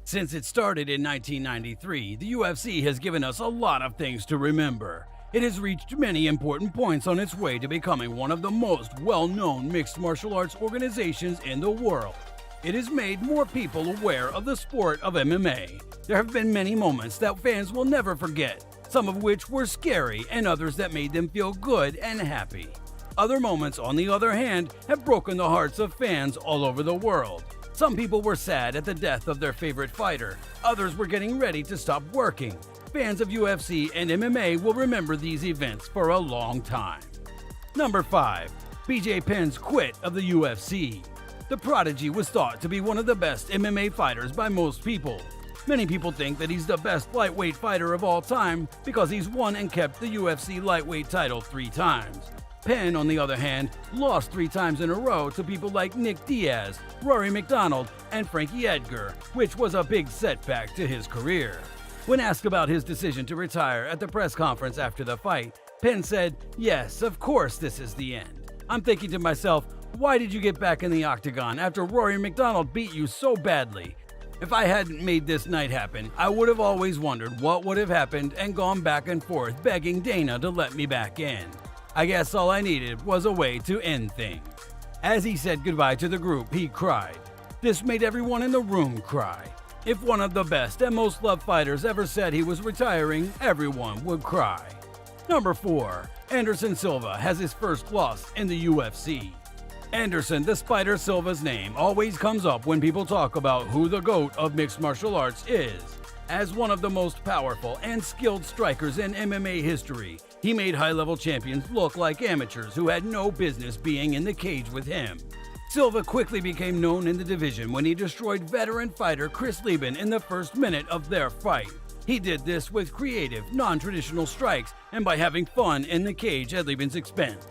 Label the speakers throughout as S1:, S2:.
S1: Since it started in 1993, the UFC has given us a lot of things to remember. It has reached many important points on its way to becoming one of the most well-known mixed martial arts organizations in the world. It has made more people aware of the sport of MMA. There have been many moments that fans will never forget, some of which were scary and others that made them feel good and happy. Other moments, on the other hand, have broken the hearts of fans all over the world. Some people were sad at the death of their favorite fighter. Others were getting ready to stop working. Fans of UFC and MMA will remember these events for a long time. Number 5. BJ Penn's quit of the UFC. The Prodigy was thought to be one of the best MMA fighters by most people. Many people think that he's the best lightweight fighter of all time because he's won and kept the UFC lightweight title 3 times. Penn, on the other hand, lost 3 times in a row to people like Nick Diaz, Rory McDonald, and Frankie Edgar, which was a big setback to his career. When asked about his decision to retire at the press conference after the fight, Penn said, "Yes, of course this is the end. I'm thinking to myself, why did you get back in the octagon after Rory McDonald beat you so badly? If I hadn't made this night happen, I would have always wondered what would have happened and gone back and forth begging Dana to let me back in. I guess all I needed was a way to end things." As he said goodbye to the group, he cried. This made everyone in the room cry. If one of the best and most loved fighters ever said he was retiring, everyone would cry. Number 4. Anderson Silva has his first loss in the UFC. Anderson the Spider Silva's name always comes up when people talk about who the GOAT of mixed martial arts is. As one of the most powerful and skilled strikers in MMA history, he made high-level champions look like amateurs who had no business being in the cage with him. Silva quickly became known in the division when he destroyed veteran fighter Chris Lieben in the first minute of their fight. He did this with creative, non-traditional strikes and by having fun in the cage at Lieben's expense.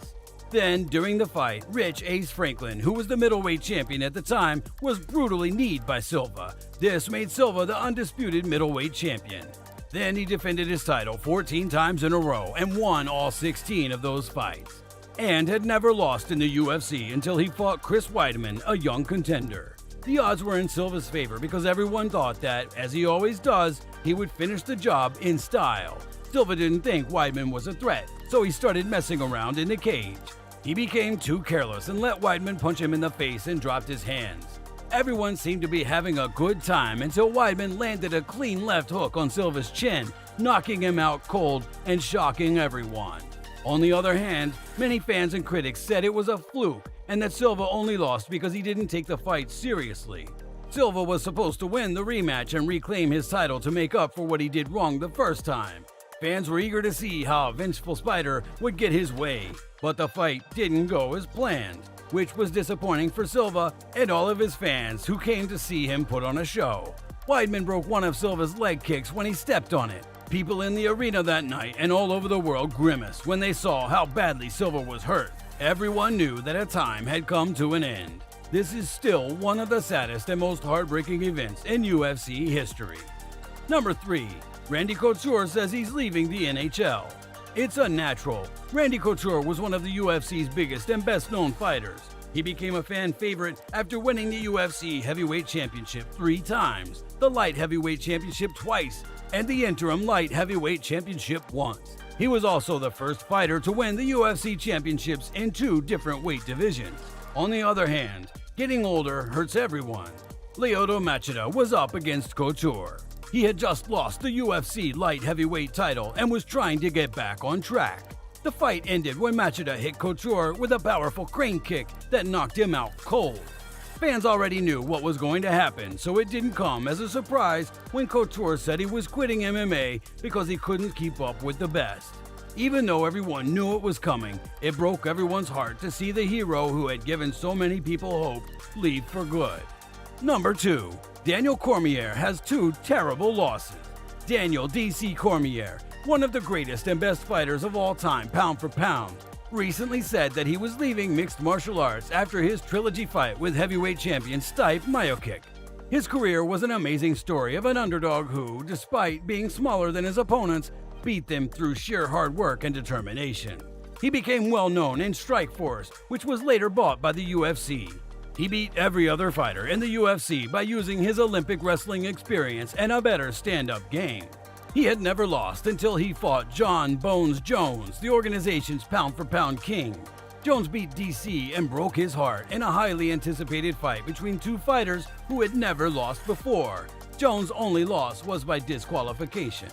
S1: Then, during the fight, Rich Ace Franklin, who was the middleweight champion at the time, was brutally kneed by Silva. This made Silva the undisputed middleweight champion. Then he defended his title 14 times in a row and won all 16 of those fights. And had never lost in the UFC until he fought Chris Weidman, a young contender. The odds were in Silva's favor because everyone thought that, as he always does, he would finish the job in style. Silva didn't think Weidman was a threat, so he started messing around in the cage. He became too careless and let Weidman punch him in the face and dropped his hands. Everyone seemed to be having a good time until Weidman landed a clean left hook on Silva's chin, knocking him out cold and shocking everyone. On the other hand, many fans and critics said it was a fluke and that Silva only lost because he didn't take the fight seriously. Silva was supposed to win the rematch and reclaim his title to make up for what he did wrong the first time. Fans were eager to see how Vengeful Spider would get his way, but the fight didn't go as planned, which was disappointing for Silva and all of his fans who came to see him put on a show. Weidman broke one of Silva's leg kicks when he stepped on it. People in the arena that night and all over the world grimaced when they saw how badly Silva was hurt. Everyone knew that a time had come to an end. This is still one of the saddest and most heartbreaking events in UFC history. Number 3. Randy Couture says he's leaving the NHL. It's unnatural. Randy Couture was one of the UFC's biggest and best-known fighters. He became a fan favorite after winning the UFC Heavyweight Championship 3 times, the Light Heavyweight Championship twice, and the Interim Light Heavyweight Championship once. He was also the first fighter to win the UFC Championships in 2 different weight divisions. On the other hand, getting older hurts everyone. Lyoto Machida was up against Couture. He had just lost the UFC light heavyweight title and was trying to get back on track. The fight ended when Machida hit Couture with a powerful crane kick that knocked him out cold. Fans already knew what was going to happen, so it didn't come as a surprise when Couture said he was quitting MMA because he couldn't keep up with the best. Even though everyone knew it was coming, it broke everyone's heart to see the hero who had given so many people hope leave for good. Number 2. Daniel Cormier has 2 terrible losses. Daniel D.C. Cormier, one of the greatest and best fighters of all time pound for pound, recently said that he was leaving mixed martial arts after his trilogy fight with heavyweight champion Stipe Miocic. His career was an amazing story of an underdog who, despite being smaller than his opponents, beat them through sheer hard work and determination. He became well known in Strikeforce, which was later bought by the UFC. He beat every other fighter in the UFC by using his Olympic wrestling experience and a better stand-up game. He had never lost until he fought John Bones Jones, the organization's pound-for-pound king. Jones beat DC and broke his heart in a highly anticipated fight between two fighters who had never lost before. Jones' only loss was by disqualification.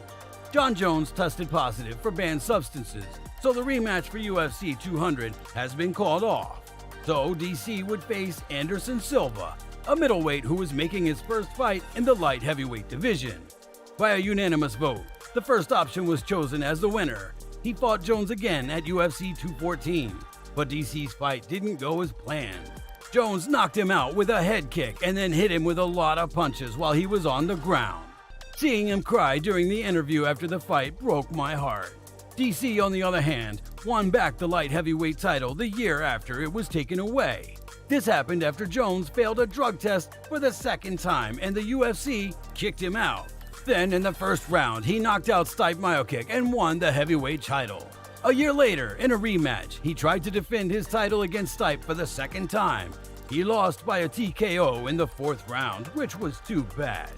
S1: John Jones tested positive for banned substances, so the rematch for UFC 200 has been called off. So DC would face Anderson Silva, a middleweight who was making his first fight in the light heavyweight division. By a unanimous vote, the first option was chosen as the winner. He fought Jones again at UFC 214, but DC's fight didn't go as planned. Jones knocked him out with a head kick and then hit him with a lot of punches while he was on the ground. Seeing him cry during the interview after the fight broke my heart. DC, on the other hand, won back the light heavyweight title the year after it was taken away. This happened after Jones failed a drug test for the second time and the UFC kicked him out. Then in the first round, he knocked out Stipe Miocic and won the heavyweight title. A year later, in a rematch, he tried to defend his title against Stipe for the second time. He lost by a TKO in the fourth round, which was too bad.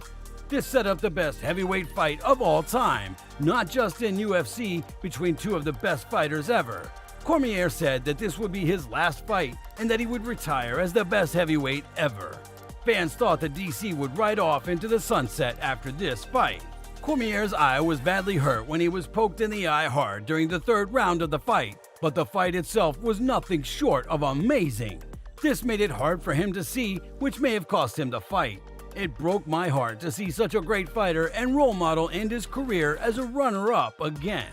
S1: This set up the best heavyweight fight of all time, not just in UFC, between two of the best fighters ever. Cormier said that this would be his last fight and that he would retire as the best heavyweight ever. Fans thought that DC would ride off into the sunset after this fight. Cormier's eye was badly hurt when he was poked in the eye hard during the third round of the fight, but the fight itself was nothing short of amazing. This made it hard for him to see, which may have cost him the fight. It broke my heart to see such a great fighter and role model end his career as a runner-up again.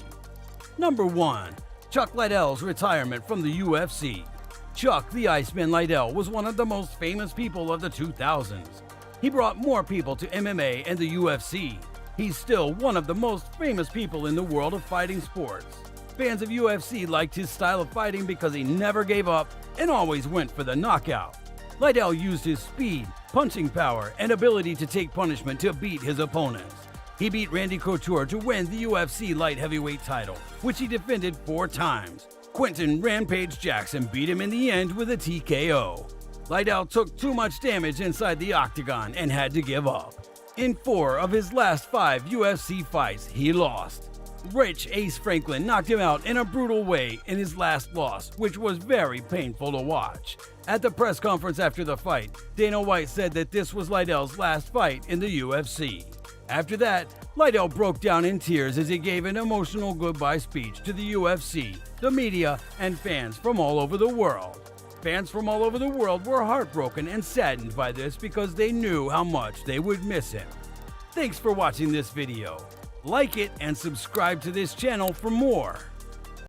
S1: Number 1. Chuck Liddell's retirement from the UFC. Chuck the Iceman Liddell was one of the most famous people of the 2000s. He brought more people to MMA and the UFC. He's still one of the most famous people in the world of fighting sports. Fans of UFC liked his style of fighting because he never gave up and always went for the knockout. Liddell used his speed, punching power, and ability to take punishment to beat his opponents. He beat Randy Couture to win the UFC light heavyweight title, which he defended 4 times. Quentin Rampage Jackson beat him in the end with a TKO. Liddell took too much damage inside the octagon and had to give up. In 4 of his last 5 UFC fights, he lost. Rich Ace Franklin knocked him out in a brutal way in his last loss, which was very painful to watch. At the press conference after the fight, Dana White said that this was Liddell's last fight in the UFC. After that, Liddell broke down in tears as he gave an emotional goodbye speech to the UFC, the media, and fans from all over the world. Fans from all over the world were heartbroken and saddened by this because they knew how much they would miss him. Thanks for watching this video. Like it and subscribe to this channel for more.